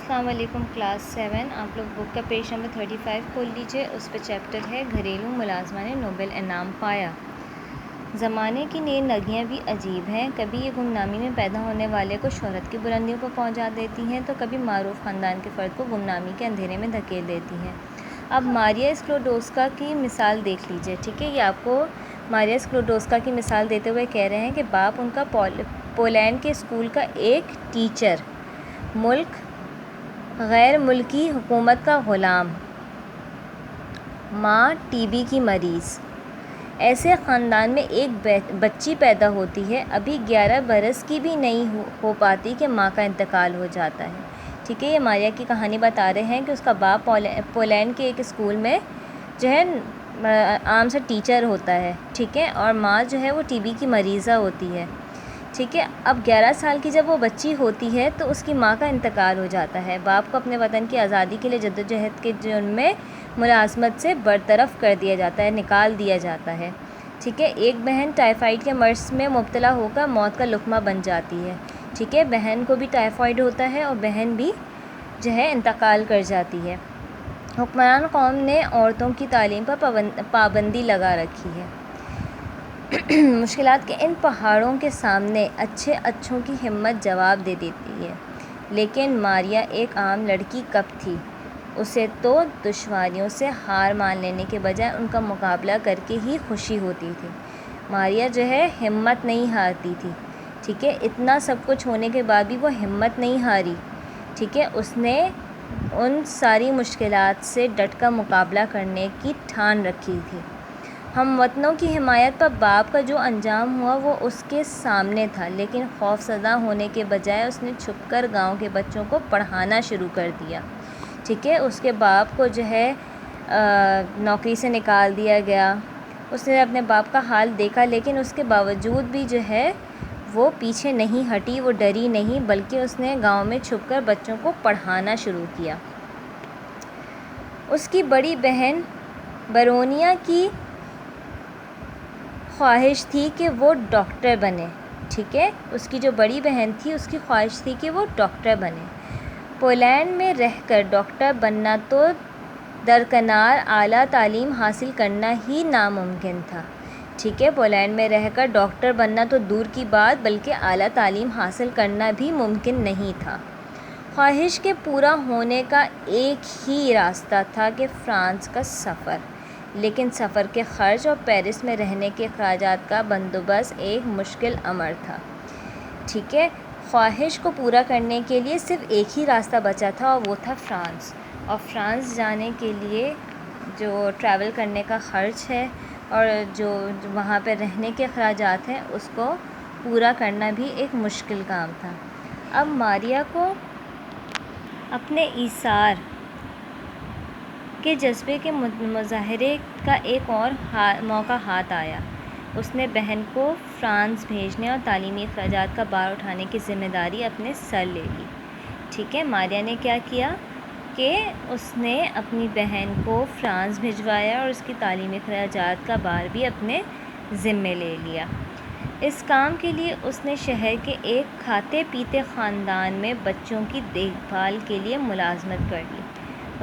السلام علیکم کلاس 7 آپ لوگ بک کا پیج نمبر 35 کھول لیجئے. اس پہ چیپٹر ہے گھریلو ملازمہ نے نوبل انعام پایا. زمانے کی نئی لگیاں بھی عجیب ہیں. کبھی یہ گمنامی میں پیدا ہونے والے کو شہرت کی بلندیوں پر پہنچا دیتی ہیں تو کبھی معروف خاندان کے فرد کو گمنامی کے اندھیرے میں دھکیل دیتی ہیں. اب ماریا اسکلوڈوسکا کی مثال دیکھ لیجئے. ٹھیک ہے, یہ آپ کو ماریا اسکلوڈوسکا کی مثال دیتے ہوئے کہہ رہے ہیں کہ باپ ان کا پولینڈ کے اسکول کا ایک ٹیچر, ملک غیر ملکی حکومت کا غلام, ماں ٹی بی کی مریض. ایسے خاندان میں ایک بچی پیدا ہوتی ہے, ابھی 11 برس کی بھی نہیں ہو پاتی کہ ماں کا انتقال ہو جاتا ہے. ٹھیک ہے, یہ ماریا کی کہانی بتا رہے ہیں کہ اس کا باپ پولینڈ کے ایک اسکول میں جو ہے عام سا ٹیچر ہوتا ہے. ٹھیک ہے, اور ماں جو ہے وہ ٹی بی کی مریضہ ہوتی ہے. ٹھیک ہے, اب 11 سال کی جب وہ بچی ہوتی ہے تو اس کی ماں کا انتقال ہو جاتا ہے. باپ کو اپنے وطن کی آزادی کے لیے جدوجہد کے جرم میں ملازمت سے برطرف کر دیا جاتا ہے, نکال دیا جاتا ہے. ٹھیک ہے, ایک بہن ٹائیفائڈ کے مرض میں مبتلا ہو کر موت کا لقمہ بن جاتی ہے. ٹھیک ہے, بہن کو بھی ٹائیفائڈ ہوتا ہے اور بہن بھی جو ہے انتقال کر جاتی ہے. حکمران قوم نے عورتوں کی تعلیم پر پابندی لگا رکھی ہے. مشکلات کے ان پہاڑوں کے سامنے اچھوں کی ہمت جواب دے دیتی ہے. لیکن ماریا ایک عام لڑکی کب تھی؟ اسے تو دشواریوں سے ہار مان لینے کے بجائے ان کا مقابلہ کر کے ہی خوشی ہوتی تھی. ماریا جو ہے ہمت نہیں ہارتی تھی. ٹھیک ہے, اتنا سب کچھ ہونے کے بعد بھی وہ ہمت نہیں ہاری. ٹھیک ہے, اس نے ان ساری مشکلات سے ڈٹ کر مقابلہ کرنے کی ٹھان رکھی تھی. ہم وطنوں کی حمایت پر باپ کا جو انجام ہوا وہ اس کے سامنے تھا, لیکن خوف زدہ ہونے کے بجائے اس نے چھپ کر گاؤں کے بچوں کو پڑھانا شروع کر دیا. ٹھیک ہے, اس کے باپ کو جو ہے نوکری سے نکال دیا گیا. اس نے اپنے باپ کا حال دیکھا, لیکن اس کے باوجود بھی جو ہے وہ پیچھے نہیں ہٹی, وہ ڈری نہیں, بلکہ اس نے گاؤں میں چھپ کر بچوں کو پڑھانا شروع کیا. اس کی بڑی بہن برونیا کی خواہش تھی کہ وہ ڈاکٹر بنے. ٹھیک ہے, اس کی جو بڑی بہن تھی اس کی خواہش تھی کہ وہ ڈاکٹر بنے. پولینڈ میں رہ کر ڈاکٹر بننا تو درکنار اعلیٰ تعلیم حاصل کرنا ہی ناممکن تھا. ٹھیک ہے, پولینڈ میں رہ کر ڈاکٹر بننا تو دور کی بات بلکہ اعلیٰ تعلیم حاصل کرنا بھی ممکن نہیں تھا. خواہش کے پورا ہونے کا ایک ہی راستہ تھا کہ فرانس کا سفر, لیکن سفر کے خرچ اور پیرس میں رہنے کے اخراجات کا بندوبست ایک مشکل امر تھا. ٹھیک ہے, خواہش کو پورا کرنے کے لیے صرف ایک ہی راستہ بچا تھا اور وہ تھا فرانس. اور فرانس جانے کے لیے جو ٹریول کرنے کا خرچ ہے اور جو وہاں پہ رہنے کے اخراجات ہیں اس کو پورا کرنا بھی ایک مشکل کام تھا. اب ماریا کو اپنے ایثار کے جذبے کے مظاہرے کا ایک اور موقع ہاتھ آیا. اس نے بہن کو فرانس بھیجنے اور تعلیمی اخراجات کا بار اٹھانے کی ذمہ داری اپنے سر لے لی. ٹھیک ہے, ماریا نے کیا کیا کہ اس نے اپنی بہن کو فرانس بھجوایا اور اس کی تعلیمی اخراجات کا بار بھی اپنے ذمے لے لیا. اس کام کے لیے اس نے شہر کے ایک کھاتے پیتے خاندان میں بچوں کی دیکھ بھال کے لیے ملازمت کر لی.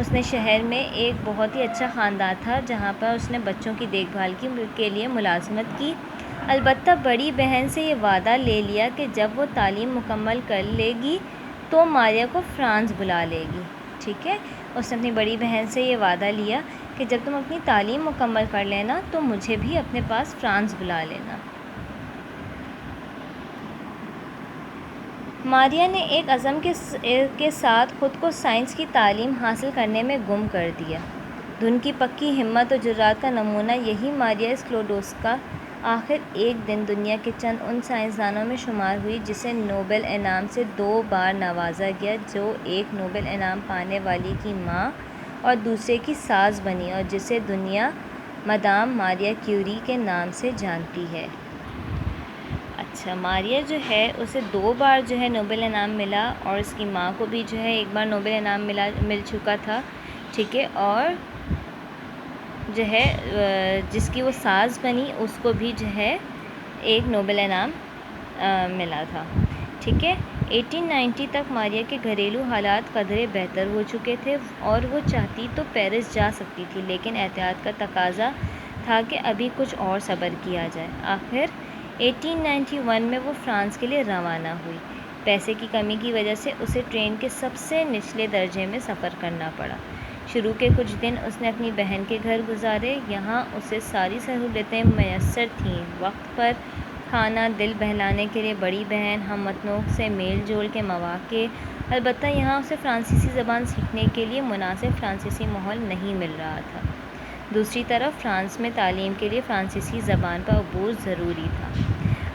اس نے شہر میں ایک بہت ہی اچھا خاندان تھا جہاں پر اس نے بچوں کی دیکھ بھال کے لیے ملازمت کی. البتہ بڑی بہن سے یہ وعدہ لے لیا کہ جب وہ تعلیم مکمل کر لے گی تو ماریا کو فرانس بلا لے گی. ٹھیک ہے, اس نے اپنی بڑی بہن سے یہ وعدہ لیا کہ جب تم اپنی تعلیم مکمل کر لینا تو مجھے بھی اپنے پاس فرانس بلا لینا. ماریا نے ایک عزم کے ساتھ خود کو سائنس کی تعلیم حاصل کرنے میں گم کر دیا. دھن کی پکی ہمت اور جرات کا نمونہ یہی ماریا اسکلوڈوسکا آخر ایک دن دنیا کے چند ان سائنسدانوں میں شمار ہوئی جسے نوبل انعام سے 2 بار نوازا گیا, جو ایک نوبل انعام پانے والی کی ماں اور دوسرے کی ساس بنی اور جسے دنیا مدام ماریا کیوری کے نام سے جانتی ہے. اچھا, ماریا جو ہے اسے 2 بار جو ہے نوبل انعام ملا اور اس کی ماں کو بھی جو ہے ایک بار نوبل انعام مل چکا تھا. ٹھیک ہے, اور جو ہے جس کی وہ ساس بنی اس کو بھی جو ہے ایک نوبل انعام ملا تھا. ٹھیک ہے, 1890 تک ماریا کے گھریلو حالات قدرے بہتر ہو چکے تھے اور وہ چاہتی تو پیرس جا سکتی تھی، لیکن احتیاط کا تقاضا تھا کہ ابھی کچھ اور صبر کیا جائے۔ آخر 1891 میں وہ فرانس کے لیے روانہ ہوئی۔ پیسے کی کمی کی وجہ سے اسے ٹرین کے سب سے نچلے درجے میں سفر کرنا پڑا۔ شروع کے کچھ دن اس نے اپنی بہن کے گھر گزارے۔ یہاں اسے ساری سہولتیں میسر تھیں، وقت پر کھانا، دل بہلانے کے لیے بڑی بہن، ہم وطنوں سے میل جول کے مواقع۔ البتہ یہاں اسے فرانسیسی زبان سیکھنے کے لیے مناسب فرانسیسی ماحول نہیں مل رہا تھا۔ دوسری طرف فرانس میں تعلیم کے لیے فرانسیسی زبان پر عبور ضروری تھا۔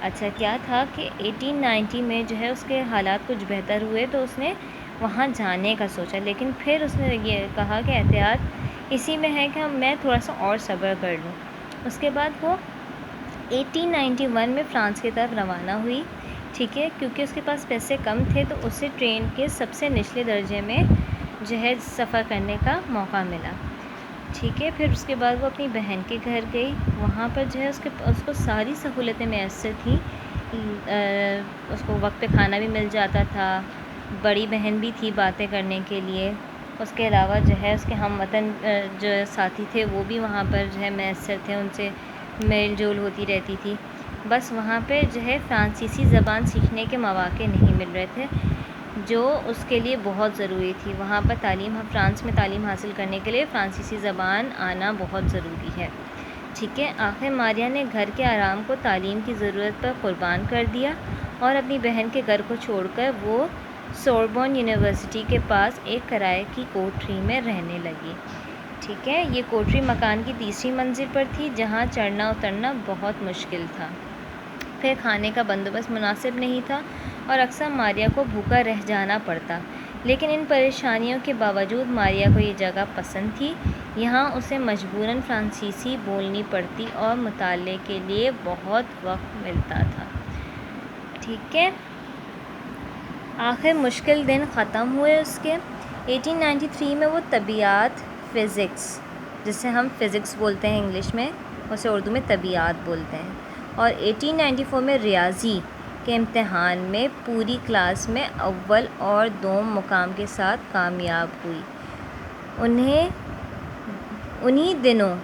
اچھا کیا تھا کہ 1890 میں اس کے حالات کچھ بہتر ہوئے تو اس نے وہاں جانے کا سوچا، لیکن پھر اس نے یہ کہا کہ احتیاط اسی میں ہے کہ میں تھوڑا سا اور صبر کر لوں۔ اس کے بعد وہ 1891 میں فرانس کی طرف روانہ ہوئی، ٹھیک ہے، کیونکہ اس کے پاس پیسے کم تھے تو اسے ٹرین کے سب سے نچلے درجے میں سفر کرنے کا موقع ملا، ٹھیک ہے۔ پھر اس کے بعد وہ اپنی بہن کے گھر گئی، وہاں پر اس کو ساری سہولتیں میسر تھیں، اس کو وقت پہ کھانا بھی مل جاتا تھا، بڑی بہن بھی تھی باتیں کرنے کے لیے، اس کے علاوہ اس کے ہم وطن ساتھی تھے وہ بھی وہاں پر میسر تھے، ان سے میل جول ہوتی رہتی تھی۔ بس وہاں پہ فرانسیسی زبان سیکھنے کے مواقع نہیں مل رہے تھے جو اس کے لیے بہت ضروری تھی۔ وہاں پر فرانس میں تعلیم حاصل کرنے کے لیے فرانسیسی زبان آنا بہت ضروری ہے، ٹھیک ہے۔ آخر ماریا نے گھر کے آرام کو تعلیم کی ضرورت پر قربان کر دیا اور اپنی بہن کے گھر کو چھوڑ کر وہ سوربون یونیورسٹی کے پاس ایک کرائے کی کوٹری میں رہنے لگی، ٹھیک ہے۔ یہ کوٹری مکان کی تیسری منزل پر تھی جہاں چڑھنا اترنا بہت مشکل تھا، پھر کھانے کا بندوبست مناسب نہیں تھا اور اکثر ماریا کو بھوکا رہ جانا پڑتا، لیکن ان پریشانیوں کے باوجود ماریا کو یہ جگہ پسند تھی۔ یہاں اسے مجبوراً فرانسیسی بولنی پڑتی اور مطالعے کے لیے بہت وقت ملتا تھا، ٹھیک ہے۔ آخر مشکل دن ختم ہوئے اس کے۔ 1893 میں وہ طبیعیات، فزکس، جسے ہم فزکس بولتے ہیں انگلش میں، اسے اردو میں طبیعیات بولتے ہیں، اور 1894 میں ریاضی کے امتحان میں پوری کلاس میں اول اور دوم مقام کے ساتھ کامیاب ہوئی۔ انہی دنوں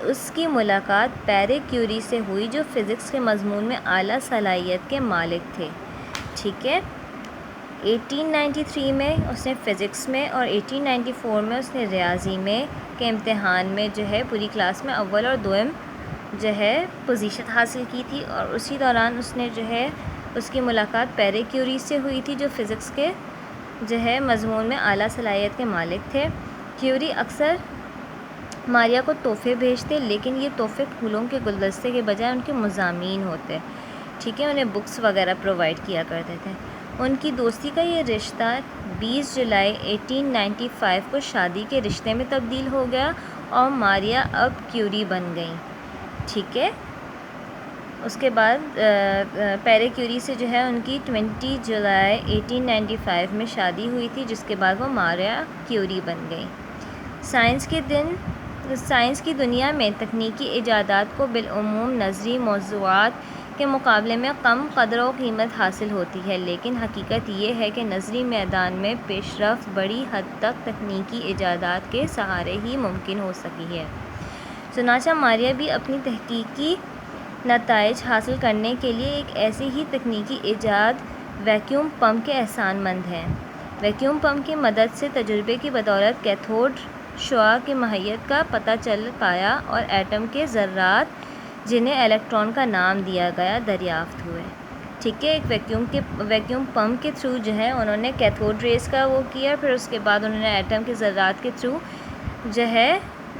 اس کی ملاقات پیرے کیوری سے ہوئی جو فزکس کے مضمون میں اعلیٰ صلاحیت کے مالک تھے، ٹھیک ہے۔ 1893 میں اس نے فزکس میں اور 1894 میں اس نے ریاضی میں کے امتحان میں پوری کلاس میں اول اور دوم پوزیشن حاصل کی تھی، اور اسی دوران اس نے اس کی ملاقات پیرے کیوری سے ہوئی تھی جو فزکس کے مضمون میں اعلیٰ صلاحیت کے مالک تھے۔ کیوری اکثر ماریا کو تحفے بھیجتے، لیکن یہ تحفے پھولوں کے گلدستے کے بجائے ان کے مضامین ہوتے، ٹھیک ہے، انہیں بکس وغیرہ پرووائڈ کیا کرتے تھے۔ ان کی دوستی کا یہ رشتہ 20 جولائی 1895 کو شادی کے رشتے میں تبدیل ہو گیا اور ماریا اب کیوری بن گئیں، ٹھیک ہے۔ اس کے بعد پیرے کیوری سے ان کی 20 جولائی 1895 میں شادی ہوئی تھی، جس کے بعد وہ ماریا کیوری بن گئیں۔ سائنس کی دنیا میں تکنیکی ایجادات کو بالعموم نظری موضوعات کے مقابلے میں کم قدر و قیمت حاصل ہوتی ہے، لیکن حقیقت یہ ہے کہ نظری میدان میں پیش رفت بڑی حد تک تکنیکی ایجادات کے سہارے ہی ممکن ہو سکی ہے۔ چنانچہ ماریا بھی اپنی تحقیقی نتائج حاصل کرنے کے لیے ایک ایسی ہی تکنیکی ایجاد ویکیوم پمپ کے احسان مند ہیں۔ ویکیوم پمپ کی مدد سے تجربے کی بدولت کیتھوڈ شعاع کی ماہیت کا پتہ چل پایا اور ایٹم کے ذرات جنہیں الیکٹران کا نام دیا گیا دریافت ہوئے، ٹھیک ہے۔ ایک ویکیوم پمپ کے تھرو انہوں نے کیتھوڈ ریز کا پھر اس کے بعد انہوں نے ایٹم کے ذرات کے تھرو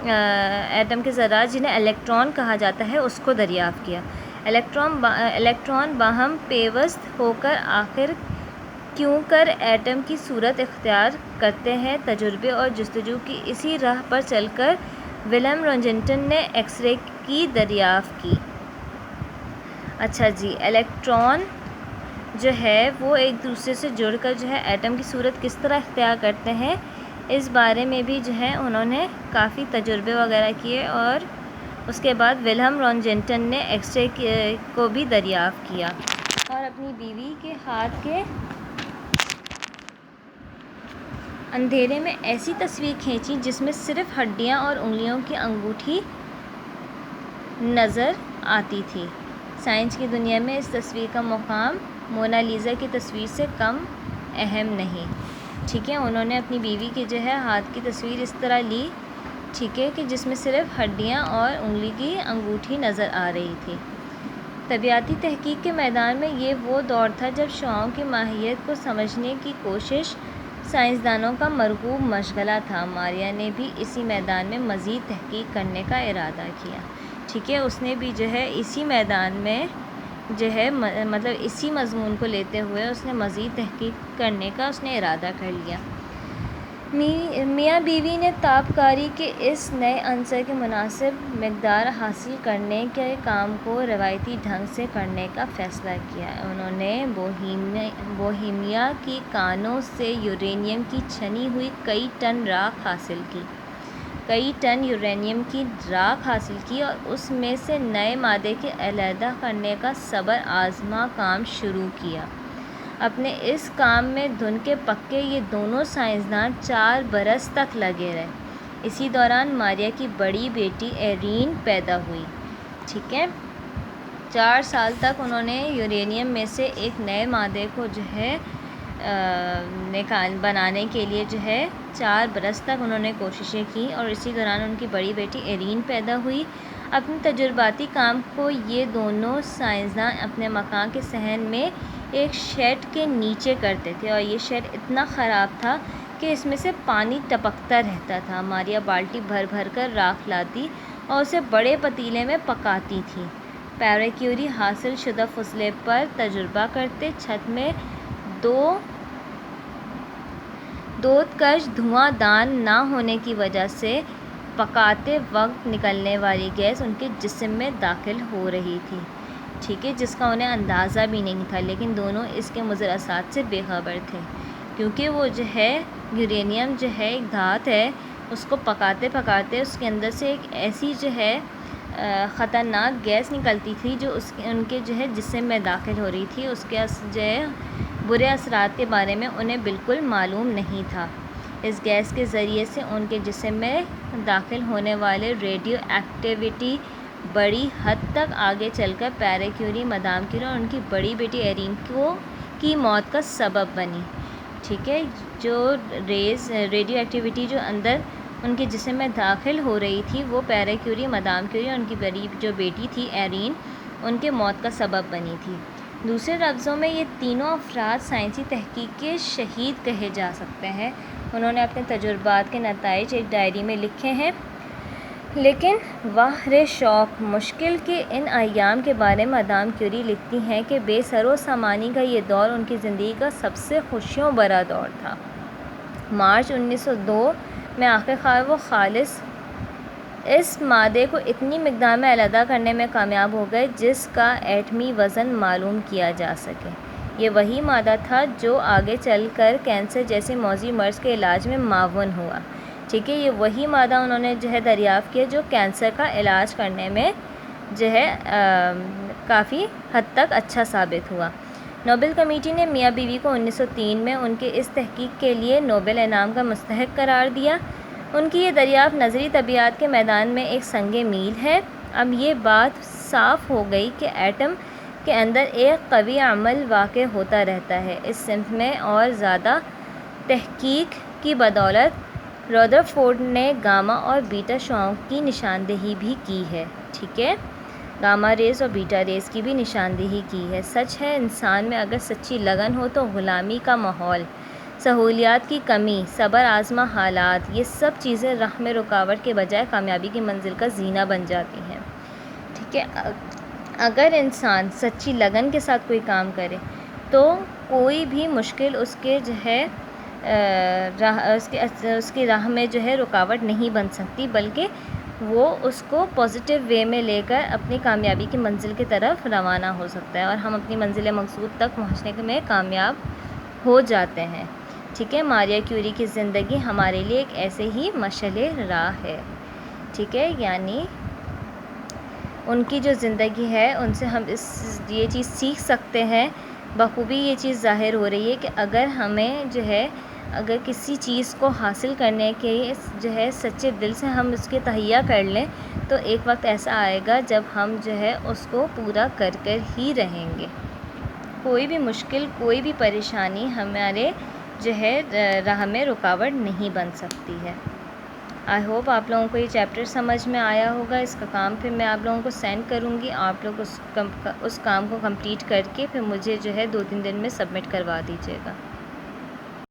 ایٹم کے ذرات جنہیں الیکٹران کہا جاتا ہے اس کو دریافت کیا۔ الیکٹران باہم پیوست ہو کر آخر کیوں کر ایٹم کی صورت اختیار کرتے ہیں، تجربے اور جستجو کی اسی راہ پر چل کر ولہم رونجنٹن نے ایکس رے کی دریافت کی۔ اچھا جی، الیکٹران وہ ایک دوسرے سے جڑ کر ایٹم کی صورت کس طرح اختیار کرتے ہیں، اس بارے میں بھی انہوں نے کافی تجربے وغیرہ کیے، اور اس کے بعد ولہم رونجنٹن نے ایکس رے کو بھی دریافت کیا اور اپنی بیوی کے ہاتھ کے اندھیرے میں ایسی تصویر کھینچی جس میں صرف ہڈیاں اور انگلیوں کی انگوٹھی نظر آتی تھی۔ سائنس کی دنیا میں اس تصویر کا مقام مونالیزا کی تصویر سے کم اہم نہیں۔ ٹھیک ہے، انہوں نے اپنی بیوی کے جو ہے ہاتھ کی تصویر اس طرح لی، ٹھیک ہے، کہ جس میں صرف ہڈیاں اور انگلی کی انگوٹھی نظر آ رہی تھی۔ طبیعیاتی تحقیق کے میدان میں یہ وہ دور تھا جب شعاعوں کی ماہیت کو سمجھنے کی کوشش سائنسدانوں کا مرغوب مشغلہ تھا۔ ماریا نے بھی اسی میدان میں مزید تحقیق کرنے کا ارادہ کیا۔ ٹھیک ہے، اس نے بھی جو ہے اسی میدان میں جو ہے مطلب اسی مضمون کو لیتے ہوئے اس نے مزید تحقیق کرنے کا اس نے ارادہ کر لیا۔ میاں بیوی نے تابکاری کے اس نئے عنصر کی مناسب مقدار حاصل کرنے کے کام کو روایتی ڈھنگ سے کرنے کا فیصلہ کیا۔ انہوں نے بوہیمیا کی کانوں سے یورینیم کی چھنی ہوئی کئی ٹن راکھ حاصل کی اور اس میں سے نئے مادے کے علیحدہ کرنے کا صبر آزما کام شروع کیا۔ اپنے اس کام میں دھن کے پکے یہ دونوں سائنسدان 4 برس تک لگے رہے۔ اسی دوران ماریا کی بڑی بیٹی ایرین پیدا ہوئی۔ ٹھیک ہے، 4 سال تک انہوں نے یورینیم میں سے ایک نئے مادے کو جو ہے بنانے کے لیے جو ہے 4 برس تک انہوں نے کوششیں کی، اور اسی دوران ان کی بڑی بیٹی ایرین پیدا ہوئی۔ اپنے تجرباتی کام کو یہ دونوں سائنسدان اپنے مکان کے صحن میں ایک شیڈ کے نیچے کرتے تھے، اور یہ شیڈ اتنا خراب تھا کہ اس میں سے پانی ٹپکتا رہتا تھا۔ ماریا بالٹی بھر بھر کر راکھ لاتی اور اسے بڑے پتیلے میں پکاتی تھی۔ پیری کیوری حاصل شدہ فضلے پر تجربہ کرتے، چھت میں دودکش دھواں دان نہ ہونے کی وجہ سے پکاتے وقت نکلنے والی گیس ان کے جسم میں داخل ہو رہی تھی، ٹھیک ہے، جس کا انہیں اندازہ بھی نہیں تھا، لیکن دونوں اس کے مضر اثرات سے بے خبر تھے، کیونکہ وہ جو ہے یورینیم جو ہے ایک دھات ہے، اس کو پکاتے پکاتے اس کے اندر سے ایک ایسی جو ہے خطرناک گیس نکلتی تھی جو ان کے جو ہے جسم میں داخل ہو رہی تھی۔ اس کے جو ہے برے اثرات کے بارے میں انہیں بالکل معلوم نہیں تھا۔ اس گیس کے ذریعے سے ان کے جسم میں داخل ہونے والے ریڈیو ایکٹیویٹی بڑی حد تک آگے چل کر پیری کیوری، مدام کیوری اور ان کی بڑی بیٹی ایرین کی موت کا سبب بنی۔ ٹھیک ہے، جو ریڈیو ایکٹیویٹی جو اندر ان کے جسم میں داخل ہو رہی تھی وہ پیری کیوری، مدام کیوری اور ان کی بڑی جو بیٹی تھی ایرین، ان کے موت کا سبب بنی تھی۔ دوسرے لفظوں میں یہ تینوں افراد سائنسی تحقیق کے شہید کہے جا سکتے ہیں۔ انہوں نے اپنے تجربات کے نتائج ایک ڈائری میں لکھے ہیں، لیکن واہ رے شوق! مشکل کے ان ایام کے بارے میں مدام کیوری لکھتی ہیں کہ بے سر و سامانی کا یہ دور ان کی زندگی کا سب سے خوشیوں بھرا دور تھا۔ مارچ 1902 میں آخر کار وہ خالص اس مادے کو اتنی مقدار میں علیحدہ کرنے میں کامیاب ہو گئے جس کا ایٹمی وزن معلوم کیا جا سکے۔ یہ وہی مادہ تھا جو آگے چل کر کینسر جیسی موذی مرض کے علاج میں معاون ہوا۔ ٹھیک ہے، یہ وہی مادہ انہوں نے جو ہے دریافت کیا جو کینسر کا علاج کرنے میں جو ہے کافی حد تک اچھا ثابت ہوا۔ نوبل کمیٹی نے میاں بیوی کو 1903 میں ان کے اس تحقیق کے لیے نوبل انعام کا مستحق قرار دیا۔ ان کی یہ دریافت نظری طبیعیات کے میدان میں ایک سنگ میل ہے۔ اب یہ بات صاف ہو گئی کہ ایٹم کے اندر ایک قوی عمل واقع ہوتا رہتا ہے۔ اس صنف میں اور زیادہ تحقیق کی بدولت رادرفورڈ نے گاما اور بیٹا شعاعوں کی نشاندہی بھی کی ہے۔ ٹھیک ہے، گاما ریز اور بیٹا ریز کی بھی نشاندہی کی ہے۔ سچ ہے، انسان میں اگر سچی لگن ہو تو غلامی کا ماحول، سہولیات کی کمی، صبر آزما حالات، یہ سب چیزیں راہ میں رکاوٹ کے بجائے کامیابی کی منزل کا زینہ بن جاتی ہیں۔ ٹھیک ہے، اگر انسان سچی لگن کے ساتھ کوئی کام کرے تو کوئی بھی مشکل اس کے جو ہے اس کی راہ میں جو ہے رکاوٹ نہیں بن سکتی، بلکہ وہ اس کو پازیٹیو وے میں لے کر اپنی کامیابی کی منزل کی طرف روانہ ہو سکتا ہے، اور ہم اپنی منزل مقصود تک پہنچنے میں کامیاب ہو جاتے ہیں۔ ٹھیک ہے، ماریا کیوری کی زندگی ہمارے لیے ایک ایسے ہی مشعل راہ ہے۔ ٹھیک ہے، یعنی ان کی جو زندگی ہے ان سے ہم یہ چیز سیکھ سکتے ہیں، بخوبی یہ چیز ظاہر ہو رہی ہے کہ اگر ہمیں جو ہے اگر کسی چیز کو حاصل کرنے کے جو ہے سچے دل سے ہم اس کے تہیہ کر لیں تو ایک وقت ایسا آئے گا جب ہم جو ہے اس کو پورا کر ہی رہیں گے۔ کوئی بھی مشکل، کوئی بھی پریشانی ہمارے جو ہے راہ میں رکاوٹ نہیں بن سکتی ہے۔ آئی ہوپ آپ لوگوں کو یہ چیپٹر سمجھ میں آیا ہوگا۔ اس کا کام پھر میں آپ لوگوں کو سینڈ کروں گی، آپ لوگ اس کام کو کمپلیٹ کر کے پھر مجھے جو ہے 2-3 دن میں سبمٹ کروا دیجیے گا۔